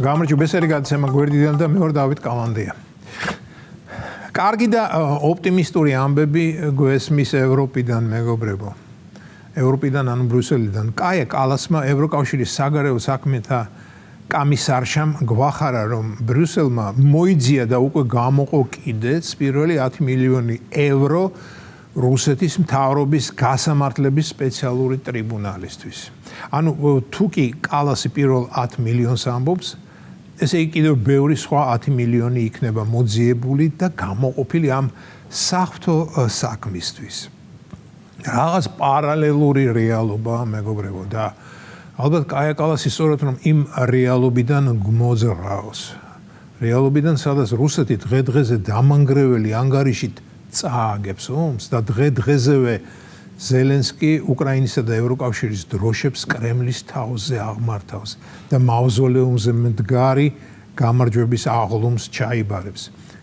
გამარჯობა ბესერი გადაცემა გვერდიდან და მეორე დავით კალანდია. კარგი და ოპტიმისტური ამბები გვესმის ევროპიდან მეგობრებო. ევროპიდან ანუ ბრიუსელიდან. კაია კალასმა ევროკავშირის საგარეო საქმეთა კომისარშამ გვახარა რომ ბრიუსელმა მოიძია და უკვე გამოყო კიდეც პირველი 10 მილიონი ევრო რუსეთის მთავრობის გასამართლების სპეციალური ტრიბუნალისთვის. ანუ თუ კი კალასი პირველ 10 მილიონს ამბობს, ესე იგი კიდევ ბევრი სხვა 10 მილიონი იქნება მოძიებული და გამოყოფილი ამ საღვთო საქმისთვის. რაღაც პარალელური რეალობა მეგობრებო და ალბათ კაია კალასი სწორედ რომ იმ რეალობიდან გმოძრაოს. რეალობიდან სადაც რუსეთი დღე-დღეზე დამანგრეველი ანგარიშით წააგებს ომს და დღე-დღეზევე ზელენსკი უკრაინისა და ევროკავშირის დროშებს კრემლის თავზე აღმართავს და მავზოლეუმზე მდგარი გამარჯვების აღლუმს ჩაიბარებს.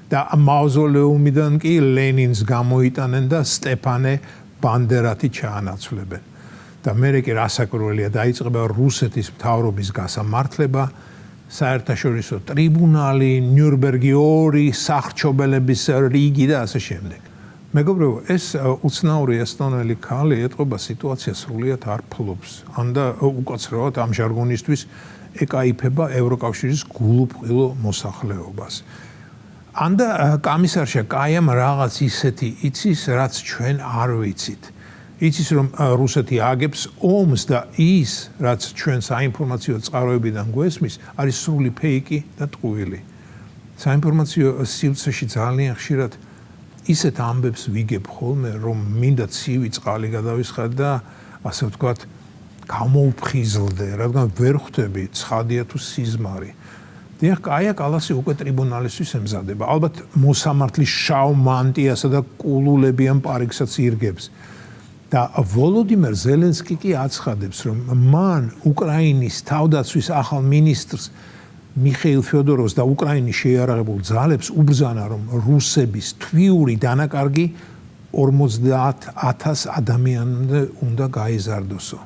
და მავზოლეუმიდან კი ლენინს გამოიტანენ და სტეფანე ბანდერათი ჩაანაცვლებენ. და მერე კი რასაკურველია დაიწყება რუსეთის მთავრობის გასამართლება, საერთაშორისო ტრიბუნალი, ნიურნბერგი 2 სახრჩობელების რიგი და ასე შემდეგ. მეგობრებო, ეს უცნაური ესტონელი ქალი ეტყობა სიტუაციას სრულიად არ ფლობს. ანდა უკაცრავად ამ ჟარგონისთვის ეკაიფება ევროკავშირის გულუბრყილო მოსახლეობას. ანდა კომისარშა კაიამ რაღაც ისეთი იცის, რაც ჩვენ არ ვიცით. იცის რომ რუსეთი აგებს ომს და ის, რაც ჩვენ საინფორმაციო წყაროებიდან გვესმის, არის სრული ფეიკი და ტყუილი. საინფორმაციო სივრცეში ძალიან ხშირად ისეთ ამბებს ვიგებ ხოლმე, რომ მინდა ცივი წყალი გადავისხად და ასე ვთქვათ, გამოუფხიზლდე, რადგან ვერ ხვდები ცხადია თუ სიზმარი. დიახ, კაია კალასი უკვე ტრიბუნალისთვის ემზადება. ალბათ მოსამართლის შავ მანტიასა და კულულებიან პარიკსაც ირგებს. და ვოლოდიმერ ზელენსკი კი აცხადებს, რომ მან უკრაინის თავდაცვის ახალ მინისტრს მიხეილ ფიოდოროვს და უკრაინის შეიარაღებულ ძალებს უბრძანა, რომ რუსების თვიური დანაკარგი 50,000 ადამიანამდე უნდა გაიზარდოსო.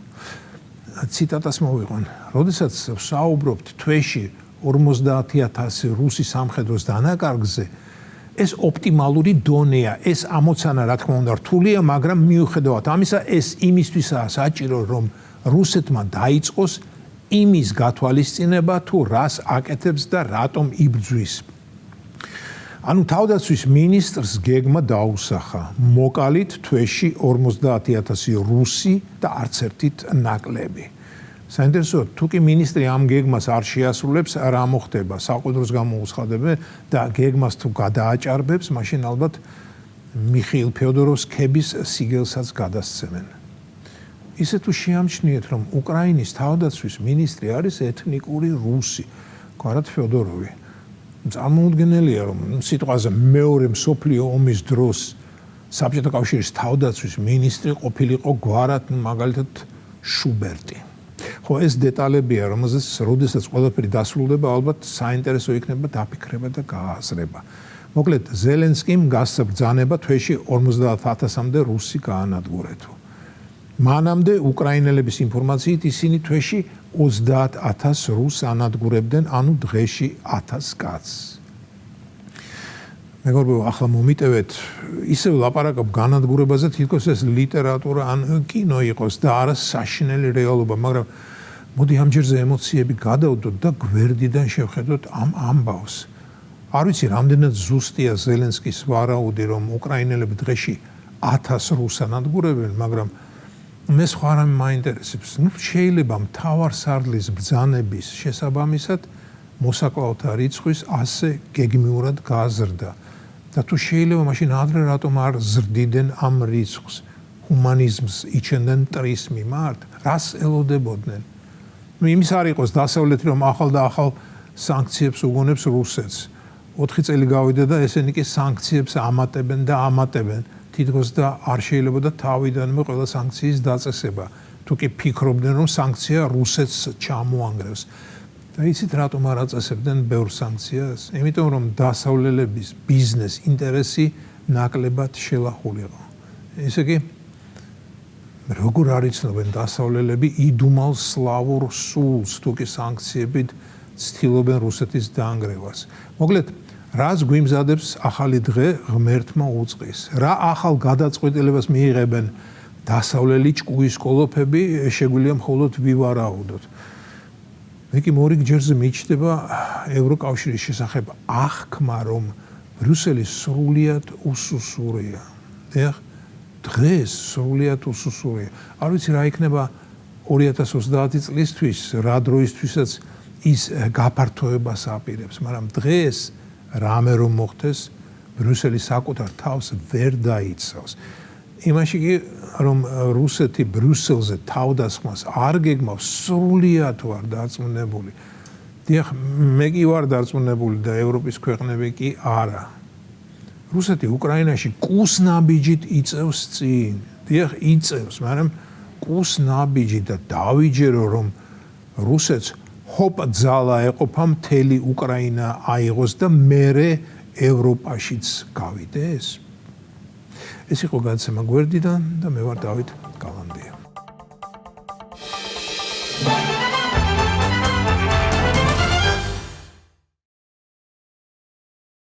ციტატას მოვიყვან. როდესაც ვსაუბრობთ თვეში 50,000 რუსი სამხედროს დანაკარგზე, ეს ოპტიმალური დონეა, ეს ამოცანა რა თქმა უნდა რთულია, მაგრამ მიუხედავად ამისა, ეს იმისთვისაა საჭირო, რომ რუსეთმა დაიწყოს იმის გათვალისწინება, თუ რას აკეთებს და რატომ იბრძვის. ანუ თავდაცვის მინისტრს გეგმა დაუსახა, მოკალით თვეში 50,000 რუსი და არც ერთით ნაკლები. საინტერესოა, თუ კი მინისტრი ამ გეგმას არ შეასრულებს, რა მოხდება? საყუდროს გამოუცხადებენ და გეგმას თუ გადააჭარბებს, მაშინ ალბათ მიხეილ ფიოდოროვს ქების სიგელსაც გადასცემენ. ისე თუ შეამჩნიეთ, რომ უკრაინის თავდაცვის მინისტრი არის ეთნიკური რუსი, გვარად ფიოდოროვი. წარმოუდგენელია, რომ სიტყვაზე მეორე მსოფლიო ომის დროს საბჭოთა კავშირის თავდაცვის მინისტრი ყოფილიყო გვარად მაგალითად შუბერტი. ხო, ეს დეტალებია, როდესაც ყველაფერი დასრულდება, ალბათ საინტერესო იქნება დაფიქრება და გააზრება. მოკლედ, ზელენსკიმ გასცა ბრძანება თვეში 50,000-მდე რუსი გაანადგურეთო. მანამდე უკრაინელების ინფორმაციით ისინი თვეში 30,000 რუსს ანადგურებდნენ, ანუ დღეში 1000 კაცს. მეგობრებო, ახლა მომიტევეთ, ისევ ლაპარაკობ განადგურებაზე, თითქოს ეს ლიტერატურა ან კინო იყოს და არა საშინელი რეალობა, მაგრამ მოდი ამჯერზე ემოციები გადავდოთ და გვერდიდან შევხედოთ ამ ამბავს. არ ვიცი, რამდენად ზუსტია ზელენსკის ვარაუდი, რომ უკრაინელები დღეში 1000 რუსს ანადგურებენ, მაგრამ მე სხვა რამე მაინტერესებს. შეიძლება მთავარსარდლის ბრძანების შესაბამისად მოსაკლავთა რიცხვის ასე გეგმიურად გაზრდა. და თუ შეიძლება მაშინ ადრე რატომ არ ზრდიდნენ ამ რიცხვს, ჰუმანიზმს იჩენდნენ მტრის მიმართ, რას ელოდებოდნენ? იმის არ იყოს დასავლეთი რომ ახალ და ახალ სანქციებს უგონებს რუსეთს. 4 წელი გავიდა და ესენი კი სანქციებს ამატებენ და ამატებენ. თითქოს და არ შეიძლება და თავიდანვე ყველა სანქციის დაწესება. თუ კი ფიქრობდნენ რომ სანქცია რუსეთს ჩამოანგრევს. და იცით რატომ არ აწესებდნენ ბევრ სანქციას? იმიტომ რომ დასავლელების ბიზნეს ინტერესი ნაკლებად შელახულიყო. ესე იგი როგორ არ იცნობენ დასავლელები იდუმალ სლავურ სულს თუ კი სანქციებით ცდილობენ რუსეთის დაანგრევას. მოკლედ, რას გვიმზადებს ახალი დღე ღმერთმა უწყის? რა ახალ გადაწყვეტილებას მიიღებენ დასავლელი ჭკუის კოლოფები, შეგვიძლია მხოლოდ ვივარაუდოთ. მე კი მორიგ-ჯერზე მიჩნდება ევროკავშირის შესახებ აღქმა, რომ ბრიუსელი სრულიად უსუსურია. დღეს სრულიად უსუსურია. არ ვიცი რა იქნება 2030 წლისთვის, რა დროისთვისაც ის გაფართოებას აპირებს, მაგრამ დღეს რამე რომ მოხდეს, ბრიუსელი საკუთარ თავს ვერ დაიცავს. იმაში კი რომ რუსეთი ბრიუსელზე თავდასხმას არ გეგმავს, სრულიად ვარ დარწმუნებული. დიახ, მე კი ვარ დარწმუნებული და ევროპის ქვეყნები კი არა. რუსეთი უკრაინაში კუსნაბიჯით იწევს წინ. დიახ, იწევს, მაგრამ კუსნაბიჯით და დავიჯერო რომ რუსეთს ჰოპ ძალა ეყოფა მთელი უკრაინა აიღოს და მერე ევროპაშიც გავიდეს. ეს იყო გადაცემა გვერდიდან და მე ვარ დავით გალანდია.